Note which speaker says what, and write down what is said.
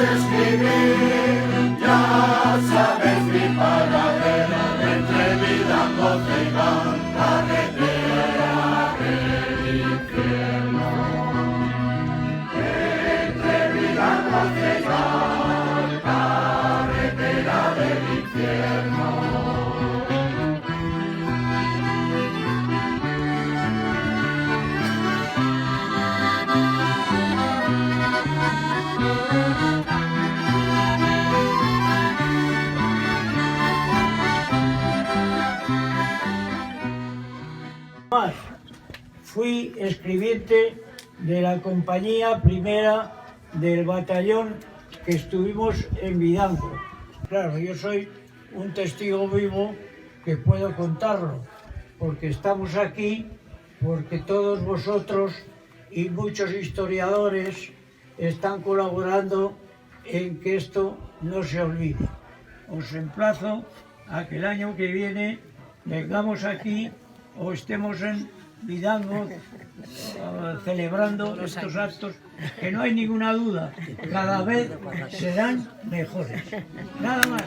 Speaker 1: escribir, ya sabes mi paradero, entre Vidango y Ceibán, carretera del infierno. Entre Vidango y Ceibán, carretera del infierno.
Speaker 2: Fui escribiente de la compañía primera del batallón que estuvimos en Vidango. Claro, yo soy un testigo vivo que puedo contarlo, porque estamos aquí, porque todos vosotros y muchos historiadores están colaborando en que esto no se olvide. Os emplazo a que el año que viene vengamos aquí o estemos en Vidango celebrando estos actos, que no hay ninguna duda, cada vez serán mejores. Nada más.